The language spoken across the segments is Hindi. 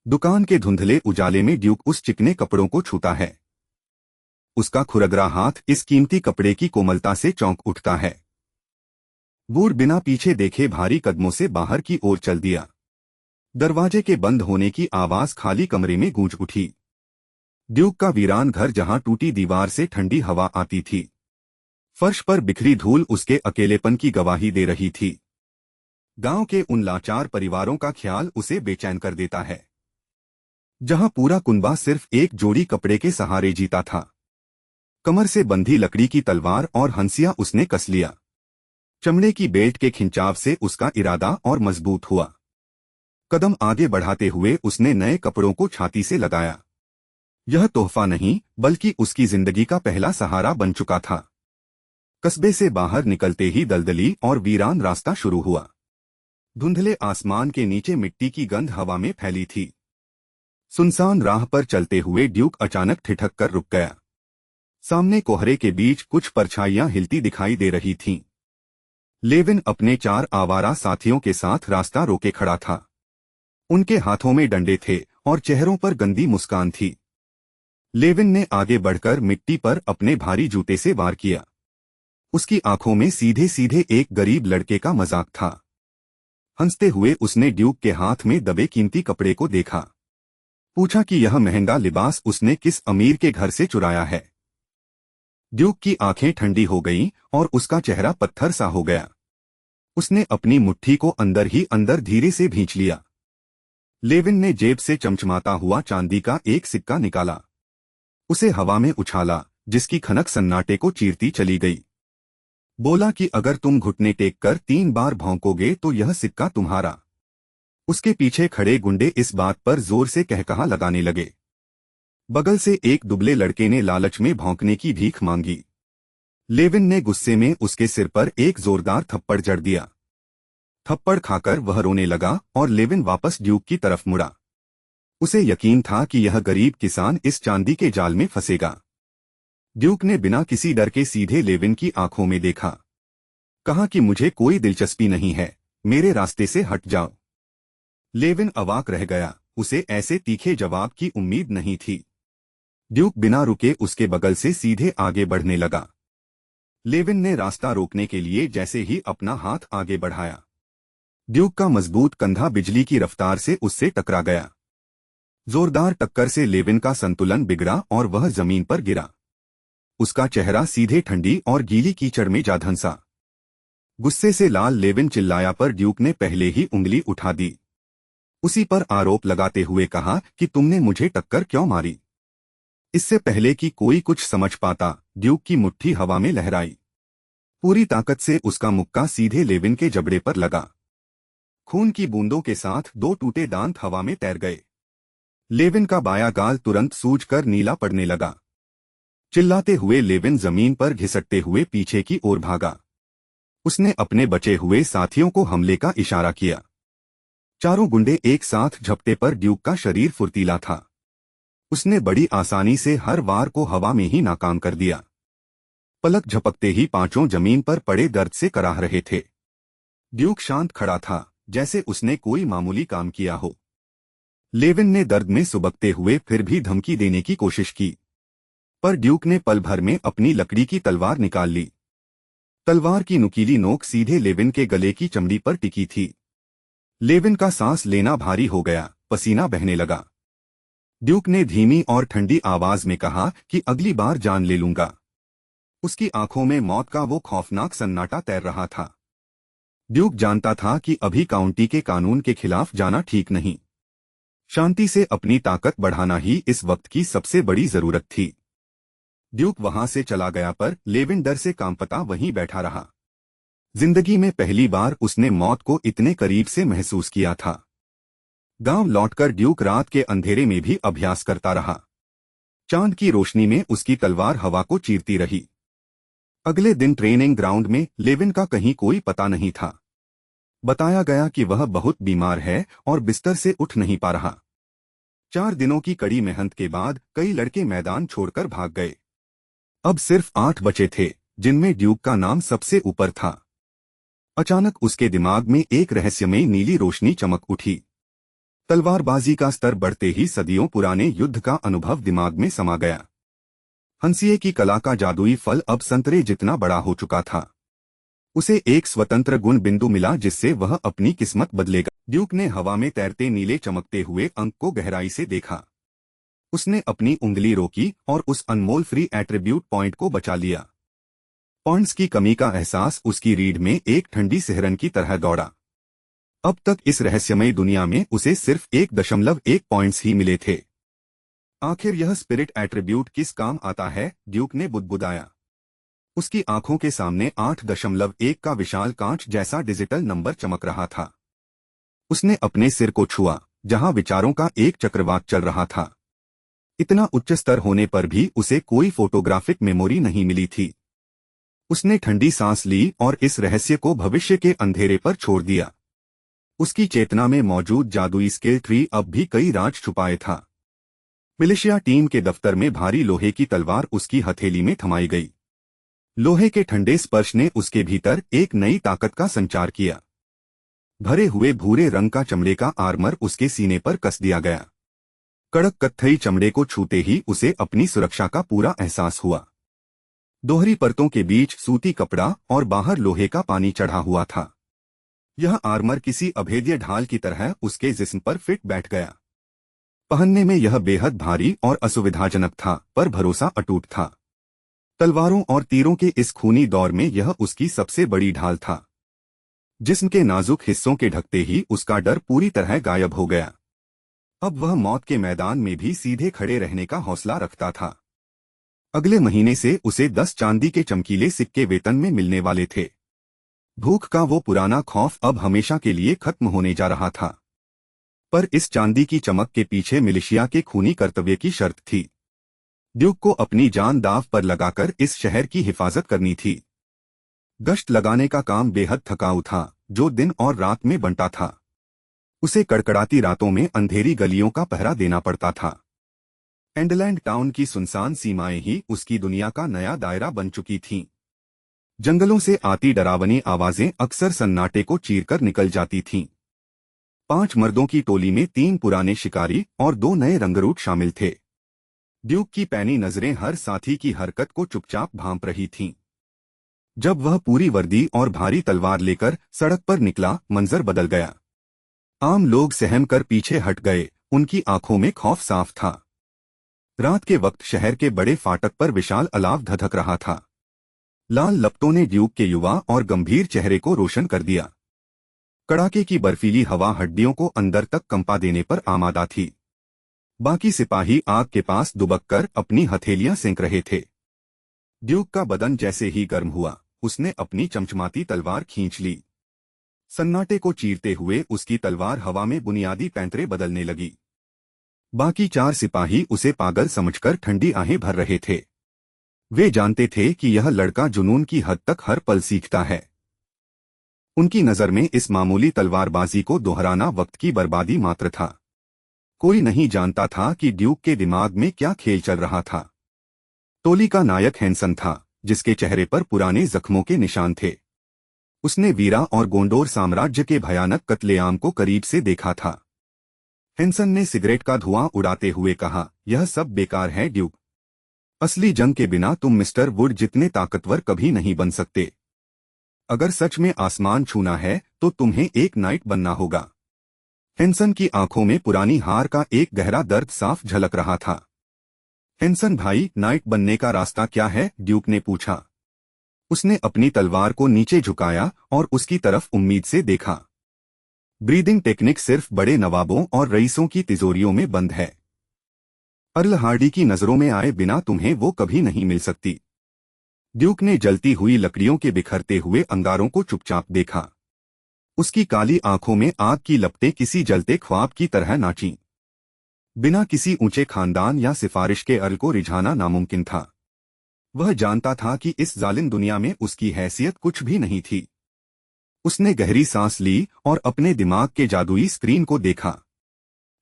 दुकान के धुंधले उजाले में ड्यूक उस चिकने कपड़ों को छूता है। उसका खुरदरा हाथ इस कीमती कपड़े की कोमलता से चौंक उठता है। वूड बिना पीछे देखे भारी कदमों से बाहर की ओर चल दिया। दरवाजे के बंद होने की आवाज खाली कमरे में गूंज उठी। ड्यूक का वीरान घर, जहां टूटी दीवार से ठंडी हवा आती थी, फर्श पर बिखरी धूल उसके अकेलेपन की गवाही दे रही थी। गांव के उन लाचार परिवारों का ख्याल उसे बेचैन कर देता है, जहां पूरा कुनबा सिर्फ एक जोड़ी कपड़े के सहारे जीता था। कमर से बंधी लकड़ी की तलवार और हंसिया उसने कस लिया। चमड़े की बेल्ट के खिंचाव से उसका इरादा और मजबूत हुआ। कदम आगे बढ़ाते हुए उसने नए कपड़ों को छाती से लगाया। यह तोहफा नहीं, बल्कि उसकी जिंदगी का पहला सहारा बन चुका था। कस्बे से बाहर निकलते ही दलदली और वीरान रास्ता शुरू हुआ। धुंधले आसमान के नीचे मिट्टी की गंध हवा में फैली थी। सुनसान राह पर चलते हुए ड्यूक अचानक ठिठक कर रुक गया। सामने कोहरे के बीच कुछ परछाइयां हिलती दिखाई दे रही थीं। लेविन अपने 4 आवारा साथियों के साथ रास्ता रोके खड़ा था। उनके हाथों में डंडे थे और चेहरों पर गंदी मुस्कान थी। लेविन ने आगे बढ़कर मिट्टी पर अपने भारी जूते से वार किया। उसकी आंखों में सीधे सीधे एक गरीब लड़के का मजाक था। हंसते हुए उसने ड्यूक के हाथ में दबे कीमती कपड़े को देखा। पूछा कि यह महंगा लिबास उसने किस अमीर के घर से चुराया है। ड्यूक की आंखें ठंडी हो गईं और उसका चेहरा पत्थर सा हो गया। उसने अपनी मुट्ठी को अंदर ही अंदर धीरे से भींच लिया। लेविन ने जेब से चमचमाता हुआ चांदी का एक सिक्का निकाला। उसे हवा में उछाला, जिसकी खनक सन्नाटे को चीरती चली गई। बोला कि अगर तुम घुटने टेक कर 3 बार भौंकोगे तो यह सिक्का तुम्हारा। उसके पीछे खड़े गुंडे इस बात पर जोर से कहकहा लगाने लगे। बगल से एक दुबले लड़के ने लालच में भौंकने की भीख मांगी। लेविन ने गुस्से में उसके सिर पर एक जोरदार थप्पड़ जड़ दिया। थप्पड़ खाकर वह रोने लगा और लेविन वापस ड्यूक की तरफ मुड़ा। उसे यकीन था कि यह गरीब किसान इस चांदी के जाल में फंसेगा। ड्यूक ने बिना किसी डर के सीधे लेविन की आंखों में देखा। कहा कि मुझे कोई दिलचस्पी नहीं है, मेरे रास्ते से हट जाओ। लेविन अवाक रह गया। उसे ऐसे तीखे जवाब की उम्मीद नहीं थी। ड्यूक बिना रुके उसके बगल से सीधे आगे बढ़ने लगा। लेविन ने रास्ता रोकने के लिए जैसे ही अपना हाथ आगे बढ़ाया, ड्यूक का मजबूत कंधा बिजली की रफ्तार से उससे टकरा गया। जोरदार टक्कर से लेविन का संतुलन बिगड़ा और वह जमीन पर गिरा। उसका चेहरा सीधे ठंडी और गीली कीचड़ में जा धंसा। गुस्से से लाल लेविन चिल्लाया, पर ड्यूक ने पहले ही उंगली उठा दी। उसी पर आरोप लगाते हुए कहा कि तुमने मुझे टक्कर क्यों मारी। इससे पहले कि कोई कुछ समझ पाता, ड्यूक की मुट्ठी हवा में लहराई। पूरी ताकत से उसका मुक्का सीधे लेविन के जबड़े पर लगा। खून की बूंदों के साथ 2 टूटे दांत हवा में तैर गए। लेविन का बायां गाल तुरंत सूजकर नीला पड़ने लगा। चिल्लाते हुए लेविन जमीन पर घिसटते हुए पीछे की ओर भागा। उसने अपने बचे हुए साथियों को हमले का इशारा किया। चारों गुंडे एक साथ झपटे पर ड्यूक का शरीर फुर्तीला था। उसने बड़ी आसानी से हर वार को हवा में ही नाकाम कर दिया। पलक झपकते ही पांचों जमीन पर पड़े दर्द से कराह रहे थे। ड्यूक शांत खड़ा था, जैसे उसने कोई मामूली काम किया हो। लेविन ने दर्द में सुबकते हुए फिर भी धमकी देने की कोशिश की, पर ड्यूक ने पल भर में अपनी लकड़ी की तलवार निकाल ली। तलवार की नुकीली नोक सीधे लेविन के गले की चमड़ी पर टिकी थी। लेविन का सांस लेना भारी हो गया, पसीना बहने लगा। ड्यूक ने धीमी और ठंडी आवाज में कहा कि अगली बार जान ले लूंगा। उसकी आंखों में मौत का वो खौफनाक सन्नाटा तैर रहा था। ड्यूक जानता था कि अभी काउंटी के कानून के खिलाफ जाना ठीक नहीं। शांति से अपनी ताकत बढ़ाना ही इस वक्त की सबसे बड़ी जरूरत थी। ड्यूक वहां से चला गया, पर लेविन डर से कांपता वहीं बैठा रहा। जिंदगी में पहली बार उसने मौत को इतने करीब से महसूस किया था। गांव लौटकर ड्यूक रात के अंधेरे में भी अभ्यास करता रहा। चांद की रोशनी में उसकी तलवार हवा को चीरती रही। अगले दिन ट्रेनिंग ग्राउंड में लेविन का कहीं कोई पता नहीं था। बताया गया कि वह बहुत बीमार है और बिस्तर से उठ नहीं पा रहा। 4 दिनों की कड़ी मेहनत के बाद कई लड़के मैदान छोड़कर भाग गए। अब सिर्फ 8 बचे थे, जिनमें ड्यूक का नाम सबसे ऊपर था। अचानक उसके दिमाग में एक रहस्यमयी नीली रोशनी चमक उठी। तलवारबाजी का स्तर बढ़ते ही सदियों पुराने युद्ध का अनुभव दिमाग में समा गया। हंसिए की कला का जादुई फल अब संतरे जितना बड़ा हो चुका था। उसे एक स्वतंत्र गुण बिंदु मिला जिससे वह अपनी किस्मत बदलेगा। ड्यूक ने हवा में तैरते नीले चमकते हुए अंक को गहराई से देखा। उसने अपनी उंगली रोकी और उस अनमोल फ्री एट्रीब्यूट पॉइंट को बचा लिया। पॉइंट्स की कमी का एहसास उसकी रीढ़ में एक ठंडी सिहरन की तरह दौड़ा। अब तक इस रहस्यमयी दुनिया में उसे सिर्फ 1.1 पॉइंट्स ही मिले थे। आखिर यह स्पिरिट एट्रीब्यूट किस काम आता है? ड्यूक ने बुदबुदाया। उसकी आंखों के सामने 8.1 का विशाल कांच जैसा डिजिटल नंबर चमक रहा था। उसने अपने सिर को छुआ, जहां विचारों का एक चक्रवात चल रहा था। इतना उच्च स्तर होने पर भी उसे कोई फोटोग्राफिक मेमोरी नहीं मिली थी। उसने ठंडी सांस ली और इस रहस्य को भविष्य के अंधेरे पर छोड़ दिया। उसकी चेतना में मौजूद जादुई स्किल ट्री अब भी कई राज छुपाए था। मिलिशिया टीम के दफ्तर में भारी लोहे की तलवार उसकी हथेली में थमाई गई। लोहे के ठंडे स्पर्श ने उसके भीतर एक नई ताकत का संचार किया। भरे हुए भूरे रंग का चमड़े का आर्मर उसके सीने पर कस दिया गया। कड़क कत्थई चमड़े को छूते ही उसे अपनी सुरक्षा का पूरा एहसास हुआ। दोहरी परतों के बीच सूती कपड़ा और बाहर लोहे का पानी चढ़ा हुआ था। यह आर्मर किसी अभेद्य ढाल की तरह उसके जिस्म पर फिट बैठ गया। पहनने में यह बेहद भारी और असुविधाजनक था, पर भरोसा अटूट था। तलवारों और तीरों के इस खूनी दौर में यह उसकी सबसे बड़ी ढाल था। जिस्म के नाजुक हिस्सों के ढकते ही उसका डर पूरी तरह गायब हो गया। अब वह मौत के मैदान में भी सीधे खड़े रहने का हौसला रखता था। अगले महीने से उसे 10 चांदी के चमकीले सिक्के वेतन में मिलने वाले थे। भूख का वो पुराना खौफ अब हमेशा के लिए खत्म होने जा रहा था। पर इस चांदी की चमक के पीछे मिलिशिया के खूनी कर्तव्य की शर्त थी। ड्यूक को अपनी जान दांव पर लगाकर इस शहर की हिफाजत करनी थी। गश्त लगाने का काम बेहद थकाऊ था, जो दिन और रात में बंटा था। उसे कड़कड़ाती रातों में अंधेरी गलियों का पहरा देना पड़ता था। एंडलैंड टाउन की सुनसान सीमाएं ही उसकी दुनिया का नया दायरा बन चुकी थीं। जंगलों से आती डरावनी आवाजें अक्सर सन्नाटे को चीरकर निकल जाती थीं। 5 मर्दों की टोली में 3 पुराने शिकारी और 2 नए रंगरूट शामिल थे। ड्यूक की पैनी नजरें हर साथी की हरकत को चुपचाप भांप रही थीं। जब वह पूरी वर्दी और भारी तलवार लेकर सड़क पर निकला, मंजर बदल गया। आम लोग सहम कर पीछे हट गए, उनकी आंखों में खौफ साफ था। रात के वक्त शहर के बड़े फाटक पर विशाल अलाव धधक रहा था। लाल लपटों ने ड्यूक के युवा और गंभीर चेहरे को रोशन कर दिया। कड़ाके की बर्फीली हवा हड्डियों को अंदर तक कंपा देने पर आमादा थी। बाकी सिपाही आग के पास दुबककर अपनी हथेलियां सेंक रहे थे। ड्यूक का बदन जैसे ही गर्म हुआ, उसने अपनी चमचमाती तलवार खींच ली। सन्नाटे को चीरते हुए उसकी तलवार हवा में बुनियादी पैंतरे बदलने लगी। बाकी 4 सिपाही उसे पागल समझकर ठंडी आहें भर रहे थे। वे जानते थे कि यह लड़का जुनून की हद तक हर पल सीखता है। उनकी नजर में इस मामूली तलवारबाजी को दोहराना वक्त की बर्बादी मात्र था। कोई नहीं जानता था कि ड्यूक के दिमाग में क्या खेल चल रहा था। टोली का नायक हैंसन था, जिसके चेहरे पर पुराने जख्मों के निशान थे। उसने वीरा और गोंडोर साम्राज्य के भयानक कत्लेआम को करीब से देखा था। हैंसन ने सिगरेट का धुआं उड़ाते हुए कहा, यह सब बेकार है ड्यूक। असली जंग के बिना तुम मिस्टर वुड जितने ताकतवर कभी नहीं बन सकते। अगर सच में आसमान छूना है तो तुम्हें एक नाइट बनना होगा। हैंसन की आंखों में पुरानी हार का एक गहरा दर्द साफ झलक रहा था। हैंसन भाई, नाइट बनने का रास्ता क्या है? ड्यूक ने पूछा। उसने अपनी तलवार को नीचे झुकाया और उसकी तरफ उम्मीद से देखा। ब्रीदिंग टेक्निक सिर्फ बड़े नवाबों और रईसों की तिजोरियों में बंद है। अर्ल हार्डी की नजरों में आए बिना तुम्हें वो कभी नहीं मिल सकती। ड्यूक ने जलती हुई लकड़ियों के बिखरते हुए अंगारों को चुपचाप देखा। उसकी काली आंखों में आग की लपटें किसी जलते ख्वाब की तरह नाचीं। बिना किसी ऊंचे खानदान या सिफारिश के अर्ल को रिझाना नामुमकिन था। वह जानता था कि इस जालिम दुनिया में उसकी हैसियत कुछ भी नहीं थी। उसने गहरी सांस ली और अपने दिमाग के जादुई स्क्रीन को देखा।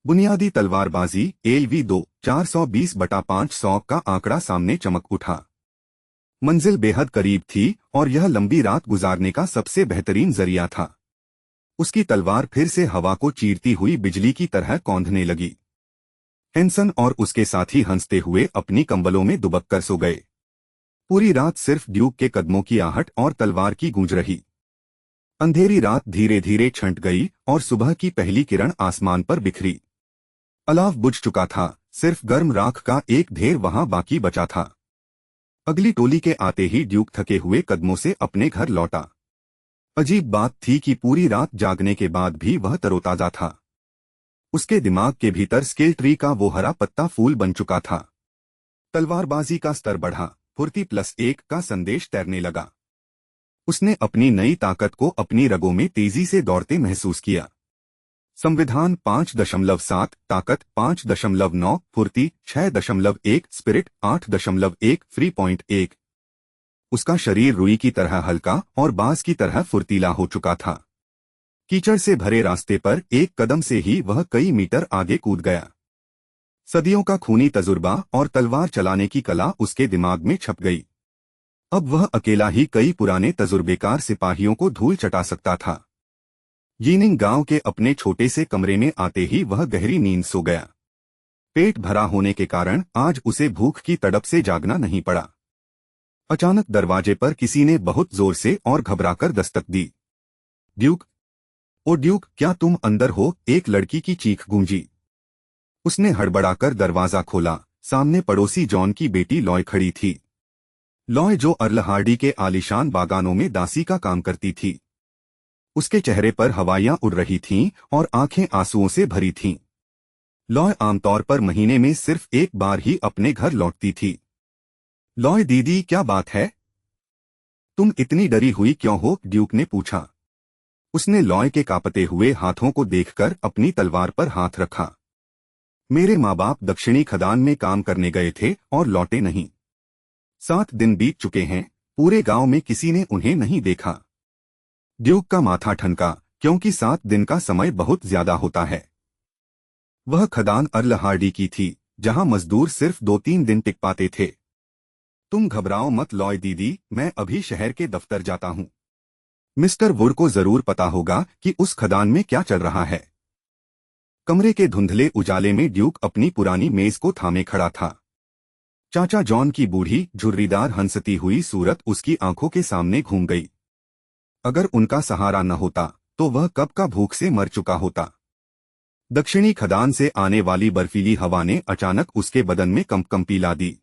बुनियादी तलवारबाजी LV2 420/500 का आंकड़ा सामने चमक उठा। मंजिल बेहद करीब थी और यह लंबी रात गुजारने का सबसे बेहतरीन जरिया था। उसकी तलवार फिर से हवा को चीरती हुई बिजली की तरह कौंधने लगी। हेंसन और उसके साथी हंसते हुए अपनी कंबलों में दुबक कर सो गए। पूरी रात सिर्फ ड्यूक के कदमों की आहट और तलवार की गूंज रही। अंधेरी रात धीरे धीरे छंट गई और सुबह की पहली किरण आसमान पर बिखरी। अलाव बुझ चुका था, सिर्फ गर्म राख का एक ढेर वहां बाकी बचा था। अगली टोली के आते ही ड्यूक थके हुए कदमों से अपने घर लौटा। अजीब बात थी कि पूरी रात जागने के बाद भी वह तरोताजा था। उसके दिमाग के भीतर स्किल ट्री का वो हरा पत्ता फूल बन चुका था। तलवारबाजी का स्तर बढ़ा, फुर्ती +1 का संदेश तैरने लगा। उसने अपनी नई ताकत को अपनी रगों में तेजी से दौड़ते महसूस किया। संविधान 5.7, ताकत 5.9, फुर्ती 6.1, स्पिरिट 8.1, फ्री पॉइंट 1। उसका शरीर रुई की तरह हल्का और बाज की तरह फुर्तीला हो चुका था। कीचड़ से भरे रास्ते पर एक कदम से ही वह कई मीटर आगे कूद गया। सदियों का खूनी तजुर्बा और तलवार चलाने की कला उसके दिमाग में छप गई। अब वह अकेला ही कई पुराने तजुर्बेकार सिपाहियों को धूल चटा सकता था। यीनिंग गांव के अपने छोटे से कमरे में आते ही वह गहरी नींद सो गया। पेट भरा होने के कारण आज उसे भूख की तड़प से जागना नहीं पड़ा। अचानक दरवाजे पर किसी ने बहुत जोर से और घबराकर दस्तक दी। ड्यूक, ओ ड्यूक, क्या तुम अंदर हो? एक लड़की की चीख गूंजी। उसने हड़बड़ाकर दरवाजा खोला। सामने पड़ोसी जॉन की बेटी लॉय खड़ी थी। लॉय जो अर्ल हार्डी के आलीशान बागानों में दासी का काम करती थी। उसके चेहरे पर हवाइयां उड़ रही थीं और आंखें आंसुओं से भरी थीं। लॉय आमतौर पर महीने में सिर्फ एक बार ही अपने घर लौटती थी। लॉय दीदी, क्या बात है? तुम इतनी डरी हुई क्यों हो? ड्यूक ने पूछा। उसने लॉय के कांपते हुए हाथों को देखकर अपनी तलवार पर हाथ रखा। मेरे माँ बाप दक्षिणी खदान में काम करने गए थे और लौटे नहीं। 7 दिन बीत चुके हैं, पूरे गांव में किसी ने उन्हें नहीं देखा। ड्यूक का माथा ठनका, क्योंकि 7 दिन का समय बहुत ज्यादा होता है। वह खदान अर्ल हार्डी की थी, जहां मजदूर सिर्फ 2-3 दिन टिक पाते थे। तुम घबराओ मत लॉय दीदी, मैं अभी शहर के दफ्तर जाता हूँ। मिस्टर वुड को जरूर पता होगा कि उस खदान में क्या चल रहा है। कमरे के धुंधले उजाले में ड्यूक अपनी पुरानी मेज को थामे खड़ा था। चाचा जॉन की बूढ़ी झुर्रीदार हंसती हुई सूरत उसकी आंखों के सामने घूम गई। अगर उनका सहारा न होता तो वह कब का भूख से मर चुका होता। दक्षिणी खदान से आने वाली बर्फीली हवा ने अचानक उसके बदन में कंपकंपी ला दी।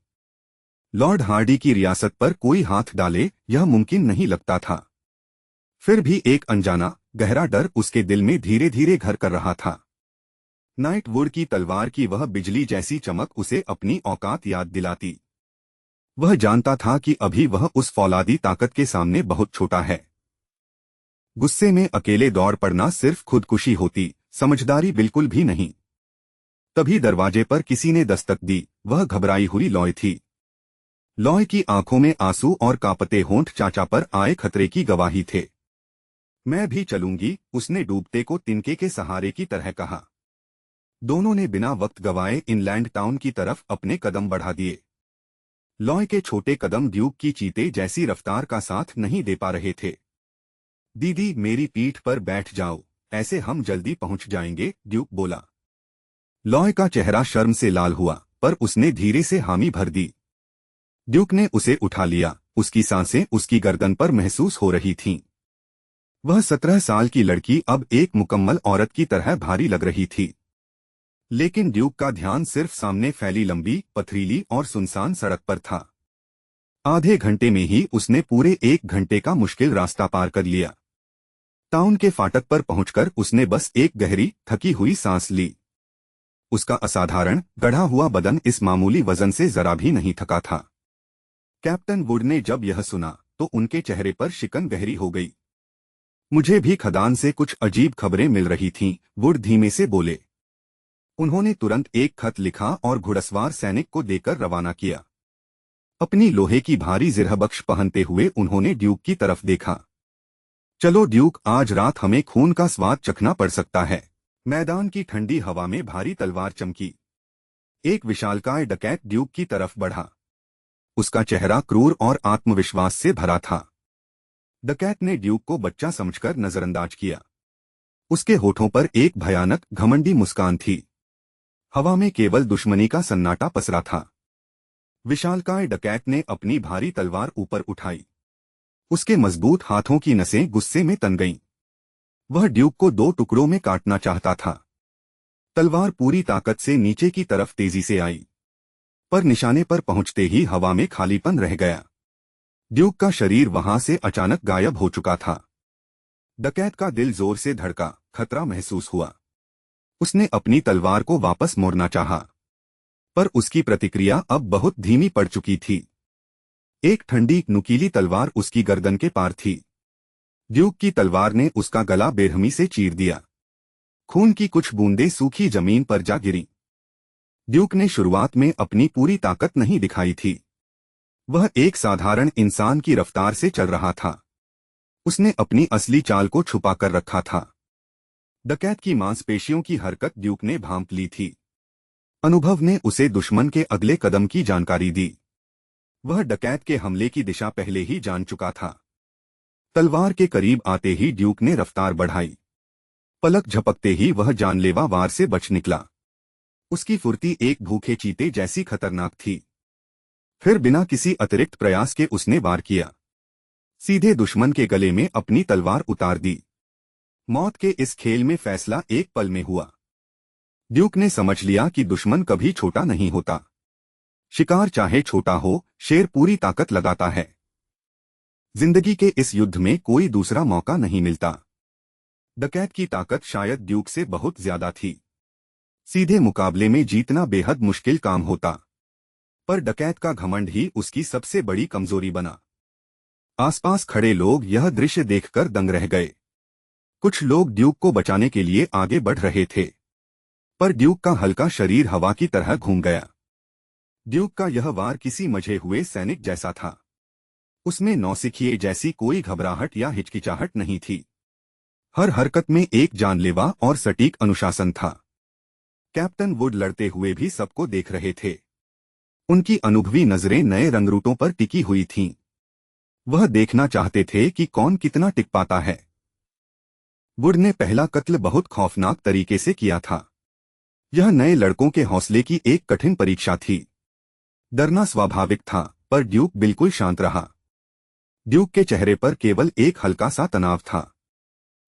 लॉर्ड हार्डी की रियासत पर कोई हाथ डाले यह मुमकिन नहीं लगता था। फिर भी एक अनजाना गहरा डर उसके दिल में धीरे धीरे घर कर रहा था। नाइट वुड की तलवार की वह बिजली जैसी चमक उसे अपनी औकात याद दिलाती। वह जानता था कि अभी वह उस फौलादी ताकत के सामने बहुत छोटा है। गुस्से में अकेले दौड़ पड़ना सिर्फ खुदकुशी होती, समझदारी बिल्कुल भी नहीं। तभी दरवाजे पर किसी ने दस्तक दी। वह घबराई हुई लॉय थी। लॉय की आंखों में आंसू और कांपते होंठ चाचा पर आए खतरे की गवाही थे। मैं भी चलूंगी, उसने डूबते को तिनके के सहारे की तरह कहा। दोनों ने बिना वक्त गवाए इनलैंड टाउन की तरफ अपने कदम बढ़ा दिए। लॉय के छोटे कदम ड्यूक की चीते जैसी रफ्तार का साथ नहीं दे पा रहे थे। दीदी, मेरी पीठ पर बैठ जाओ, ऐसे हम जल्दी पहुंच जाएंगे, ड्यूक बोला। लॉय का चेहरा शर्म से लाल हुआ, पर उसने धीरे से हामी भर दी। ड्यूक ने उसे उठा लिया। उसकी सांसें उसकी गर्दन पर महसूस हो रही थीं। वह 17 साल की लड़की अब एक मुकम्मल औरत की तरह भारी लग रही थी। लेकिन ड्यूक का ध्यान सिर्फ सामने फैली लंबी, पथरीली और सुनसान सड़क पर था। आधे घंटे में ही उसने पूरे 1 घंटे का मुश्किल रास्ता पार कर लिया। टाउन के फाटक पर पहुंचकर उसने बस एक गहरी, थकी हुई सांस ली। उसका असाधारण, गढ़ा हुआ बदन इस मामूली वजन से जरा भी नहीं थका था। कैप्टन वुड ने जब यह सुना तो उनके चेहरे पर शिकन गहरी हो गई। मुझे भी खदान से कुछ अजीब खबरें मिल रही थीं, वुड धीमे से बोले। उन्होंने तुरंत एक खत लिखा और घुड़सवार सैनिक को देकर रवाना किया। अपनी लोहे की भारी जिरहबख्श पहनते हुए उन्होंने ड्यूक की तरफ देखा। चलो ड्यूक, आज रात हमें खून का स्वाद चखना पड़ सकता है। मैदान की ठंडी हवा में भारी तलवार चमकी। एक विशालकाय डकैत ड्यूक की तरफ बढ़ा। उसका चेहरा क्रूर और आत्मविश्वास से भरा था। डकैत ने ड्यूक को बच्चा समझकर नजरअंदाज किया। उसके होठों पर एक भयानक घमंडी मुस्कान थी। हवा में केवल दुश्मनी का सन्नाटा पसरा था। विशालकाय डकैत ने अपनी भारी तलवार ऊपर उठाई। उसके मजबूत हाथों की नसें गुस्से में तन गईं। वह ड्यूक को दो टुकड़ों में काटना चाहता था। तलवार पूरी ताकत से नीचे की तरफ तेजी से आई, पर निशाने पर पहुंचते ही हवा में खालीपन रह गया। ड्यूक का शरीर वहां से अचानक गायब हो चुका था। डकैत का दिल जोर से धड़का, खतरा महसूस हुआ। उसने अपनी तलवार को वापस मोड़ना चाहा, पर उसकी प्रतिक्रिया अब बहुत धीमी पड़ चुकी थी। एक ठंडी नुकीली तलवार उसकी गर्दन के पार थी। ड्यूक की तलवार ने उसका गला बेरहमी से चीर दिया। खून की कुछ बूंदें सूखी जमीन पर जा गिरीं। ड्यूक ने शुरुआत में अपनी पूरी ताकत नहीं दिखाई थी। वह एक साधारण इंसान की रफ्तार से चल रहा था। उसने अपनी असली चाल को छुपा कर रखा था। डकैत की मांसपेशियों की हरकत ड्यूक ने भांप ली थी। अनुभव ने उसे दुश्मन के अगले कदम की जानकारी दी। वह डकैत के हमले की दिशा पहले ही जान चुका था। तलवार के करीब आते ही ड्यूक ने रफ्तार बढ़ाई। पलक झपकते ही वह जानलेवा वार से बच निकला। उसकी फुर्ती एक भूखे चीते जैसी खतरनाक थी। फिर बिना किसी अतिरिक्त प्रयास के उसने वार किया। सीधे दुश्मन के गले में अपनी तलवार उतार दी। मौत के इस खेल में फैसला एक पल में हुआ। ड्यूक ने समझ लिया कि दुश्मन कभी छोटा नहीं होता। शिकार चाहे छोटा हो, शेर पूरी ताकत लगाता है। जिंदगी के इस युद्ध में कोई दूसरा मौका नहीं मिलता। डकैत की ताकत शायद ड्यूक से बहुत ज्यादा थी। सीधे मुकाबले में जीतना बेहद मुश्किल काम होता, पर डकैत का घमंड ही उसकी सबसे बड़ी कमजोरी बना। आसपास खड़े लोग यह दृश्य देखकर दंग रह गए। कुछ लोग ड्यूक को बचाने के लिए आगे बढ़ रहे थे, पर ड्यूक का हल्का शरीर हवा की तरह घूम गया। ड्यूक का यह वार किसी मजे हुए सैनिक जैसा था। उसमें नौसिखिए जैसी कोई घबराहट या हिचकिचाहट नहीं थी। हर हरकत में एक जानलेवा और सटीक अनुशासन था। कैप्टन वुड लड़ते हुए भी सबको देख रहे थे। उनकी अनुभवी नजरें नए रंगरूटों पर टिकी हुई थीं। वह देखना चाहते थे कि कौन कितना टिक पाता है। वुड ने पहला कत्ल बहुत खौफनाक तरीके से किया था। यह नए लड़कों के हौसले की एक कठिन परीक्षा थी। डरना स्वाभाविक था, पर ड्यूक बिल्कुल शांत रहा। ड्यूक के चेहरे पर केवल एक हल्का सा तनाव था।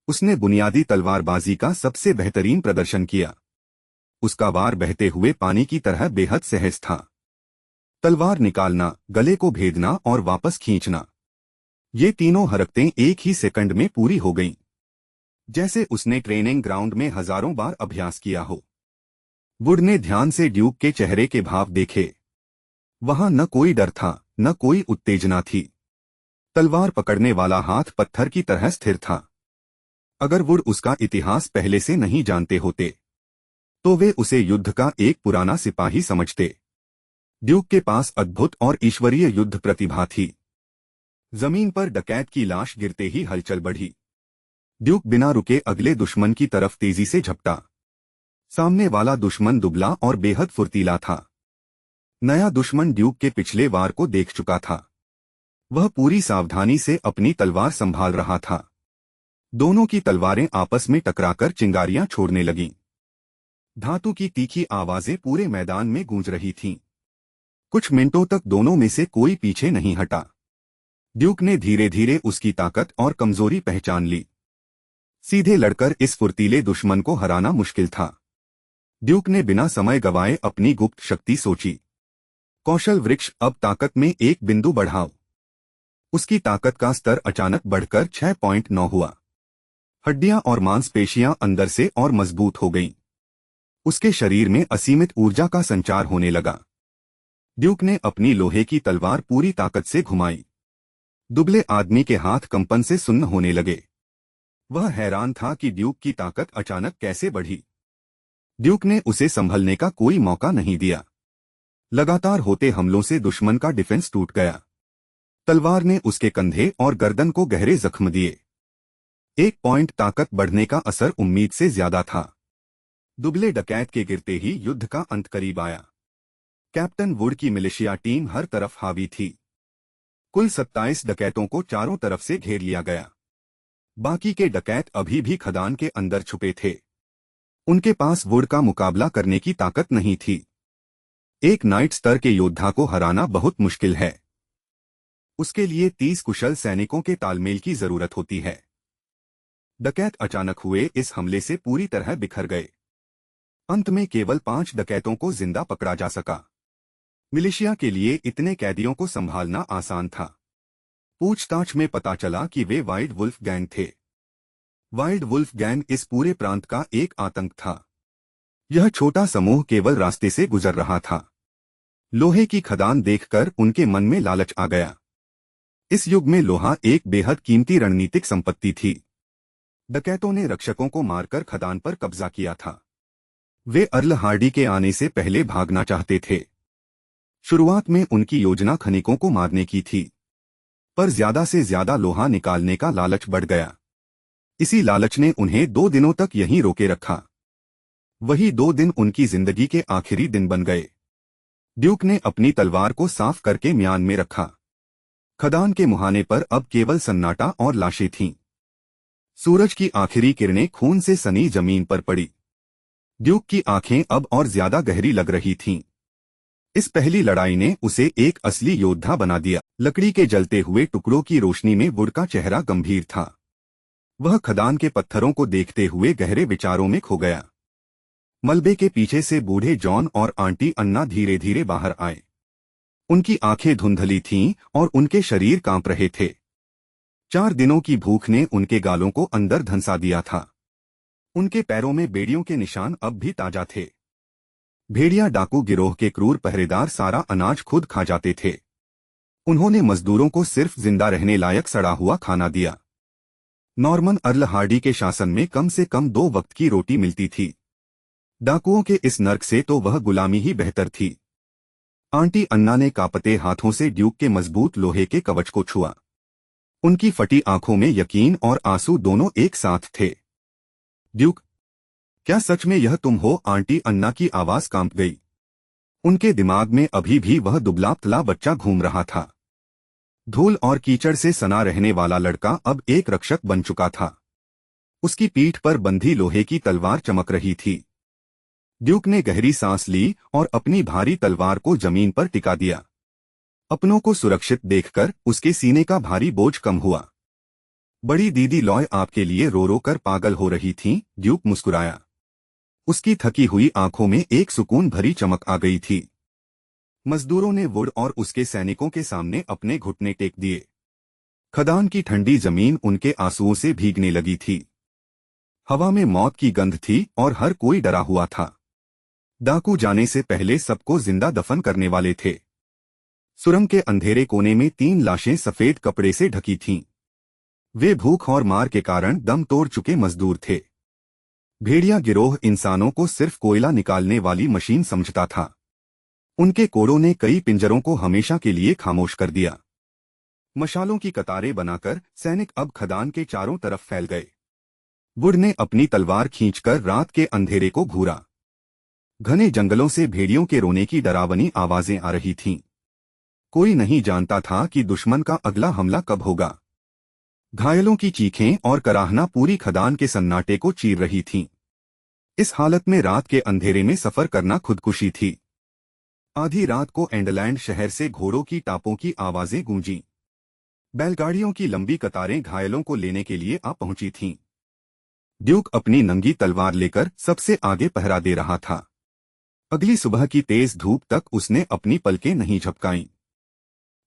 उसने बुनियादी तलवारबाजी का सबसे बेहतरीन प्रदर्शन किया। उसका वार बहते हुए पानी की तरह बेहद सहज था। तलवार निकालना, गले को भेदना और वापस खींचना, ये तीनों हरकतें एक ही सेकंड में पूरी हो गईं, जैसे उसने ट्रेनिंग ग्राउंड में हजारों बार अभ्यास किया हो। वुड ने ध्यान से ड्यूक के चेहरे के भाव देखे। वहां न कोई डर था, न कोई उत्तेजना थी। तलवार पकड़ने वाला हाथ पत्थर की तरह स्थिर था। अगर वुड उसका इतिहास पहले से नहीं जानते होते, तो वे उसे युद्ध का एक पुराना सिपाही समझते। ड्यूक के पास अद्भुत और ईश्वरीय युद्ध प्रतिभा थी। जमीन पर डकैत की लाश गिरते ही हलचल बढ़ी। ड्यूक बिना रुके अगले दुश्मन की तरफ तेजी से झपटा। सामने वाला दुश्मन दुबला और बेहद फुर्तीला था। नया दुश्मन ड्यूक के पिछले वार को देख चुका था। वह पूरी सावधानी से अपनी तलवार संभाल रहा था। दोनों की तलवारें आपस में टकराकर चिंगारियां छोड़ने लगीं। धातु की तीखी आवाजें पूरे मैदान में गूंज रही थीं। कुछ मिनटों तक दोनों में से कोई पीछे नहीं हटा। ड्यूक ने धीरे धीरे उसकी ताकत और कमजोरी पहचान ली। सीधे लड़कर इस फुर्तीले दुश्मन को हराना मुश्किल था। ड्यूक ने बिना समय गवाए अपनी गुप्त शक्ति सोची। कौशल वृक्ष, अब ताकत में एक बिंदु बढ़ाओ। उसकी ताकत का स्तर अचानक बढ़कर 6.9 हुआ। हड्डियां और मांसपेशियां अंदर से और मजबूत हो गईं। उसके शरीर में असीमित ऊर्जा का संचार होने लगा। ड्यूक ने अपनी लोहे की तलवार पूरी ताकत से घुमाई। दुबले आदमी के हाथ कंपन से सुन्न होने लगे। वह हैरान था कि ड्यूक की ताकत अचानक कैसे बढ़ी। ड्यूक ने उसे संभलने का कोई मौका नहीं दिया। लगातार होते हमलों से दुश्मन का डिफेंस टूट गया। तलवार ने उसके कंधे और गर्दन को गहरे जख्म दिए। 1 पॉइंट ताकत बढ़ने का असर उम्मीद से ज्यादा था। दुबले डकैत के गिरते ही युद्ध का अंत करीब आया। कैप्टन वुड की मिलिशिया टीम हर तरफ हावी थी। कुल 27 डकैतों को चारों तरफ से घेर लिया गया। बाकी के डकैत अभी भी खदान के अंदर छुपे थे। उनके पास वुड का मुकाबला करने की ताकत नहीं थी। एक नाइट स्तर के योद्धा को हराना बहुत मुश्किल है। उसके लिए 30 कुशल सैनिकों के तालमेल की जरूरत होती है। डकैत अचानक हुए इस हमले से पूरी तरह बिखर गए। अंत में केवल 5 डकैतों को जिंदा पकड़ा जा सका। मिलिशिया के लिए इतने कैदियों को संभालना आसान था। पूछताछ में पता चला कि वे वाइल्ड वुल्फ गैंग थे। वाइल्ड वुल्फ गैंग इस पूरे प्रांत का एक आतंक था। यह छोटा समूह केवल रास्ते से गुजर रहा था। लोहे की खदान देखकर उनके मन में लालच आ गया। इस युग में लोहा एक बेहद कीमती रणनीतिक संपत्ति थी। डकैतों ने रक्षकों को मारकर खदान पर कब्जा किया था। वे अर्ल हार्डी के आने से पहले भागना चाहते थे। शुरुआत में उनकी योजना खनिकों को मारने की थी, पर ज्यादा से ज्यादा लोहा निकालने का लालच बढ़ गया। इसी लालच ने उन्हें 2 दिनों तक यहीं रोके रखा। वही 2 दिन उनकी जिंदगी के आखिरी दिन बन गए। ड्यूक ने अपनी तलवार को साफ करके म्यान में रखा। खदान के मुहाने पर अब केवल सन्नाटा और लाशें थीं। सूरज की आखिरी किरणें खून से सनी जमीन पर पड़ी। ड्यूक की आंखें अब और ज्यादा गहरी लग रही थीं। इस पहली लड़ाई ने उसे एक असली योद्धा बना दिया। लकड़ी के जलते हुए टुकड़ों की रोशनी में वुड का चेहरा गंभीर था। वह खदान के पत्थरों को देखते हुए गहरे विचारों में खो गया। मलबे के पीछे से बूढ़े जॉन और आंटी अन्ना धीरे धीरे बाहर आए। उनकी आंखें धुंधली थीं और उनके शरीर कांप रहे थे। 4 दिनों की भूख ने उनके गालों को अंदर धंसा दिया था। उनके पैरों में बेड़ियों के निशान अब भी ताजा थे। भेड़िया डाकू गिरोह के क्रूर पहरेदार सारा अनाज खुद खा जाते थे। उन्होंने मजदूरों को सिर्फ जिंदा रहने लायक सड़ा हुआ खाना दिया। नॉर्मन अर्ल हार्डी के शासन में कम से कम 2 वक्त की रोटी मिलती थी। डाकुओं के इस नर्क से तो वह गुलामी ही बेहतर थी। आंटी अन्ना ने कांपते हाथों से ड्यूक के मजबूत लोहे के कवच को छुआ। उनकी फटी आंखों में यकीन और आंसू दोनों एक साथ थे। ड्यूक, क्या सच में यह तुम हो? आंटी अन्ना की आवाज कांप गई। उनके दिमाग में अभी भी वह दुबला पतला बच्चा घूम रहा था। धूल और कीचड़ से सना रहने वाला लड़का अब एक रक्षक बन चुका था। उसकी पीठ पर बंधी लोहे की तलवार चमक रही थी। ड्यूक ने गहरी सांस ली और अपनी भारी तलवार को जमीन पर टिका दिया। अपनों को सुरक्षित देखकर उसके सीने का भारी बोझ कम हुआ। बड़ी दीदी लॉय आपके लिए रो रो कर पागल हो रही थीं। ड्यूक मुस्कुराया। उसकी थकी हुई आंखों में एक सुकून भरी चमक आ गई थी। मजदूरों ने वुड और उसके सैनिकों के सामने अपने घुटने टेक दिए। खदान की ठंडी जमीन उनके आंसुओं से भीगने लगी थी। हवा में मौत की गंध थी और हर कोई डरा हुआ था। डाकू जाने से पहले सबको जिंदा दफन करने वाले थे। सुरंग के अंधेरे कोने में 3 लाशें सफेद कपड़े से ढकी थीं। वे भूख और मार के कारण दम तोड़ चुके मजदूर थे। भेड़िया गिरोह इंसानों को सिर्फ कोयला निकालने वाली मशीन समझता था। उनके कोड़ों ने कई पिंजरों को हमेशा के लिए खामोश कर दिया। मशालों की कतारें बनाकर सैनिक अब खदान के चारों तरफ फैल गए। वुड ने अपनी तलवार खींचकर रात के अंधेरे को घूरा। घने जंगलों से भेड़ियों के रोने की डरावनी आवाजें आ रही थीं। कोई नहीं जानता था कि दुश्मन का अगला हमला कब होगा। घायलों की चीखें और कराहना पूरी खदान के सन्नाटे को चीर रही थीं। इस हालत में रात के अंधेरे में सफर करना खुदकुशी थी। आधी रात को एंडलैंड शहर से घोड़ों की टापों की आवाजें गूंजीं। बैलगाड़ियों की लंबी कतारें घायलों को लेने के लिए आ पहुंची थीं। ड्यूक अपनी नंगी तलवार लेकर सबसे आगे पहरा दे रहा था। अगली सुबह की तेज धूप तक उसने अपनी पलकें नहीं झपकाईं।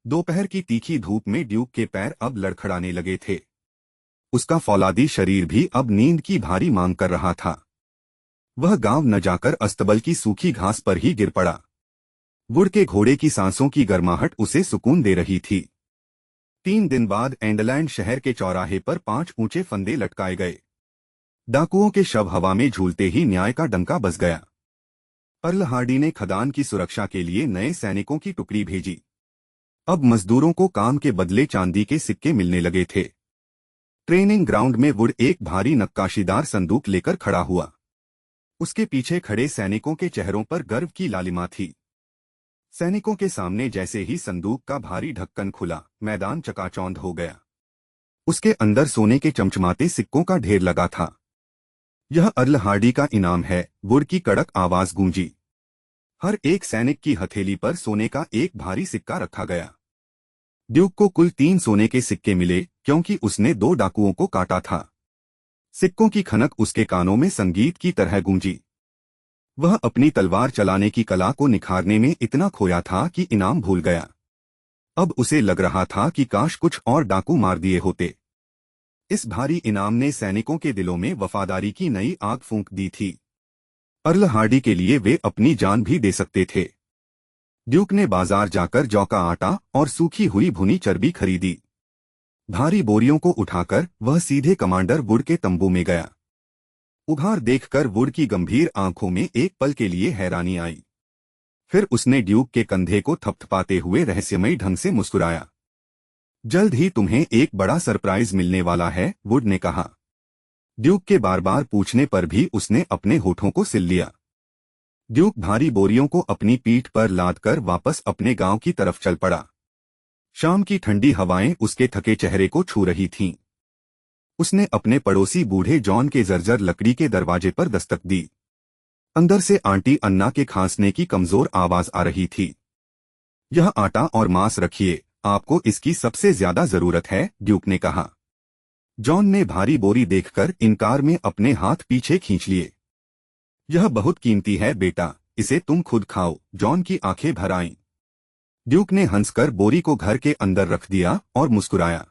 दोपहर की तीखी धूप में ड्यूक के पैर अब लड़खड़ाने लगे थे। उसका फौलादी शरीर भी अब नींद की भारी मांग कर रहा था। वह गांव न जाकर अस्तबल की सूखी घास पर ही गिर पड़ा। वुड के घोड़े की सांसों की गर्माहट उसे सुकून दे रही थी। 3 दिन बाद एंडलैंड शहर के चौराहे पर 5 ऊंचे फंदे लटकाए गए। डाकुओं के शव हवा में झूलते ही न्याय का डंका बज गया। अर्ल हार्डी ने खदान की सुरक्षा के लिए नए सैनिकों की टुकड़ी भेजी। अब मजदूरों को काम के बदले चांदी के सिक्के मिलने लगे थे। ट्रेनिंग ग्राउंड में वुड एक भारी नक्काशीदार संदूक लेकर खड़ा हुआ। उसके पीछे खड़े सैनिकों के चेहरों पर गर्व की लालिमा थी। सैनिकों के सामने जैसे ही संदूक का भारी ढक्कन खुला, मैदान चकाचौंध हो गया। उसके अंदर सोने के चमचमाते सिक्कों का ढेर लगा था। यह अर्ल हार्डी का इनाम है, वुड की कड़क आवाज गूंजी। हर एक सैनिक की हथेली पर सोने का एक भारी सिक्का रखा गया। ड्यूक को कुल 3 सोने के सिक्के मिले, क्योंकि उसने 2 डाकुओं को काटा था। सिक्कों की खनक उसके कानों में संगीत की तरह गूंजी। वह अपनी तलवार चलाने की कला को निखारने में इतना खोया था कि इनाम भूल गया। अब उसे लग रहा था कि काश कुछ और डाकू मार दिए होते। इस भारी इनाम ने सैनिकों के दिलों में वफादारी की नई आग फूंक दी थी। अर्ल हार्डी के लिए वे अपनी जान भी दे सकते थे। ड्यूक ने बाजार जाकर जौ का आटा और सूखी हुई भुनी चर्बी खरीदी। भारी बोरियों को उठाकर वह सीधे कमांडर वुड के तंबू में गया। उघार देखकर वुड की गंभीर आंखों में एक पल के लिए हैरानी आई। फिर उसने ड्यूक के कंधे को थपथपाते हुए रहस्यमयी ढंग से मुस्कुराया। जल्द ही तुम्हें एक बड़ा सरप्राइज मिलने वाला है, वुड ने कहा। ड्यूक के बार बार पूछने पर भी उसने अपने होठों को सिल लिया। ड्यूक भारी बोरियों को अपनी पीठ पर लादकर वापस अपने गांव की तरफ चल पड़ा। शाम की ठंडी हवाएं उसके थके चेहरे को छू रही थीं। उसने अपने पड़ोसी बूढ़े जॉन के जर्जर लकड़ी के दरवाजे पर दस्तक दी। अंदर से आंटी अन्ना के खांसने की कमजोर आवाज आ रही थी। यह आटा और मांस रखिए, आपको इसकी सबसे ज्यादा जरूरत है, ड्यूक ने कहा। जॉन ने भारी बोरी देखकर इनकार में अपने हाथ पीछे खींच लिए। यह बहुत कीमती है बेटा, इसे तुम खुद खाओ, जॉन की आंखें भर आईं। ड्यूक ने हंसकर बोरी को घर के अंदर रख दिया और मुस्कुराया।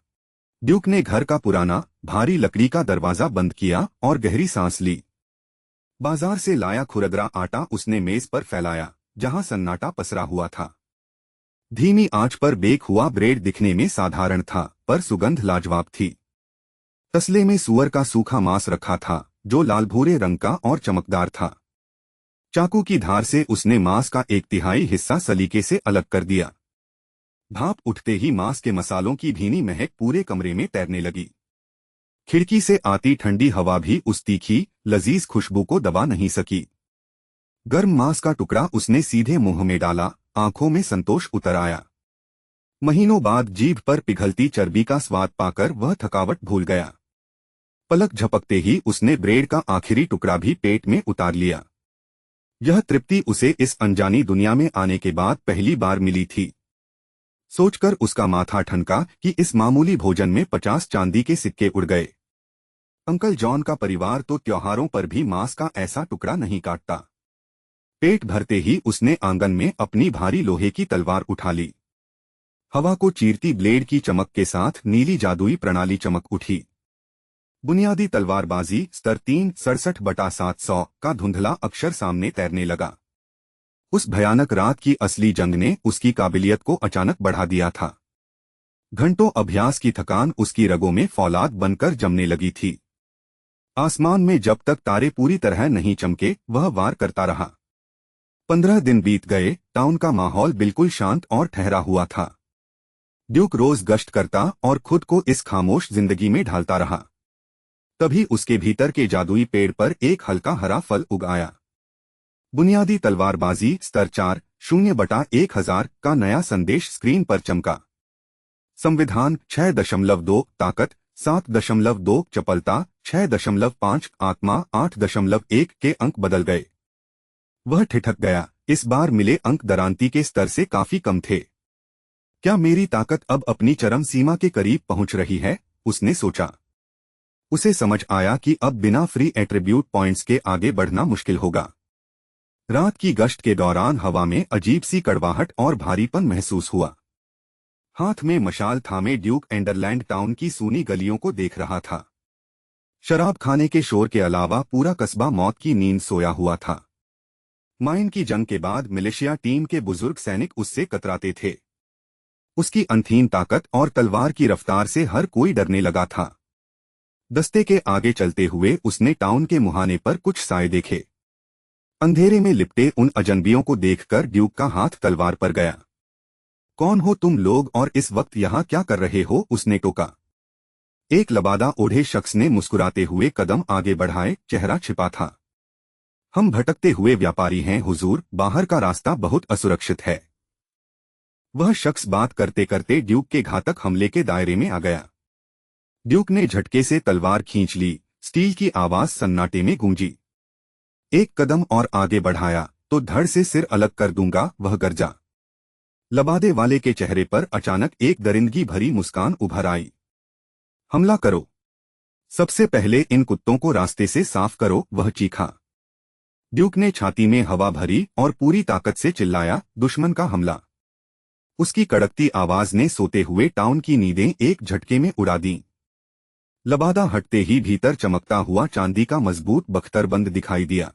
ड्यूक ने घर का पुराना भारी लकड़ी का दरवाजा बंद किया और गहरी सांस ली। बाजार से लाया खुरदरा आटा उसने मेज पर फैलाया, जहां सन्नाटा पसरा हुआ था। धीमी आंच पर बेक हुआ ब्रेड दिखने में साधारण था, पर सुगंध लाजवाब थी। तसले में सूअर का सूखा मांस रखा था, जो लाल भूरे रंग का और चमकदार था। चाकू की धार से उसने मांस का 1/3 हिस्सा सलीके से अलग कर दिया। भाप उठते ही मांस के मसालों की भीनी महक पूरे कमरे में तैरने लगी। खिड़की से आती ठंडी हवा भी उस तीखी, लजीज खुशबू को दबा नहीं सकी। गर्म मांस का टुकड़ा उसने सीधे मुंह में डाला, आंखों में संतोष उतर आया। महीनों बाद जीभ पर पिघलती चर्बी का स्वाद पाकर वह थकावट भूल गया। पलक झपकते ही उसने ब्रेड का आखिरी टुकड़ा भी पेट में उतार लिया। यह तृप्ति उसे इस अनजानी दुनिया में आने के बाद पहली बार मिली थी। सोचकर उसका माथा ठनका कि इस मामूली भोजन में 50 चांदी के सिक्के उड़ गए। अंकल जॉन का परिवार तो त्योहारों पर भी मांस का ऐसा टुकड़ा नहीं काटता। पेट भरते ही उसने आंगन में अपनी भारी लोहे की तलवार उठा ली। हवा को चीरती ब्लेड की चमक के साथ नीली जादुई प्रणाली चमक उठी। बुनियादी तलवारबाजी स्तर 3 67/700 का धुंधला अक्षर सामने तैरने लगा। उस भयानक रात की असली जंग ने उसकी काबिलियत को अचानक बढ़ा दिया था। घंटों अभ्यास की थकान उसकी रगों में फौलाद बनकर जमने लगी थी। आसमान में जब तक तारे पूरी तरह नहीं चमके वह वार करता रहा। 15 दिन बीत गए, टाउन का माहौल बिल्कुल शांत और ठहरा हुआ था। ड्यूक रोज गश्त करता और खुद को इस खामोश जिंदगी में ढालता रहा। तभी उसके भीतर के जादुई पेड़ पर एक हल्का हरा फल उग आया। बुनियादी तलवारबाजी स्तर 4 0/1000 का नया संदेश स्क्रीन पर चमका। संविधान 6.2, ताकत 7.2, चपलता 6.5, आत्मा 8.1 के अंक बदल गए। वह ठिठक गया, इस बार मिले अंक दरांती के स्तर से काफी कम थे। क्या मेरी ताकत अब अपनी चरम सीमा के करीब पहुंच रही है, उसने सोचा। उसे समझ आया कि अब बिना फ्री एट्रीब्यूट पॉइंट्स के आगे बढ़ना मुश्किल होगा। रात की गश्त के दौरान हवा में अजीब सी कड़वाहट और भारीपन महसूस हुआ। हाथ में मशाल थामे ड्यूक एंडरलैंड टाउन की सूनी गलियों को देख रहा था। शराब खाने के शोर के अलावा पूरा कस्बा मौत की नींद सोया हुआ था। माइन की जंग के बाद मिलिशिया टीम के बुजुर्ग सैनिक उससे कतराते थे। उसकी अनथीन ताकत और तलवार की रफ्तार से हर कोई डरने लगा था। दस्ते के आगे चलते हुए उसने टाउन के मुहाने पर कुछ साए देखे। अंधेरे में लिपटे उन अजनबियों को देखकर ड्यूक का हाथ तलवार पर गया। कौन हो तुम लोग और इस वक्त यहाँ क्या कर रहे हो, उसने टोका। एक लबादा ओढ़े शख्स ने मुस्कुराते हुए कदम आगे बढ़ाए, चेहरा छिपा था। हम भटकते हुए व्यापारी हैं हुजूर, बाहर का रास्ता बहुत असुरक्षित है। वह शख्स बात करते करते ड्यूक के घातक हमले के दायरे में आ गया। ड्यूक ने झटके से तलवार खींच ली। स्टील की आवाज सन्नाटे में गूंजी। एक कदम और आगे बढ़ाया तो धड़ से सिर अलग कर दूंगा, वह गरजा। लबादे वाले के चेहरे पर अचानक एक दरिंदगी भरी मुस्कान उभर आई। हमला करो, सबसे पहले इन कुत्तों को रास्ते से साफ करो, वह चीखा। ड्यूक ने छाती में हवा भरी और पूरी ताकत से चिल्लाया, दुश्मन का हमला। उसकी कड़कती आवाज ने सोते हुए टाउन की नींदें एक झटके में उड़ा दी। लबादा हटते ही भीतर चमकता हुआ चांदी का मजबूत बख्तरबंद दिखाई दिया।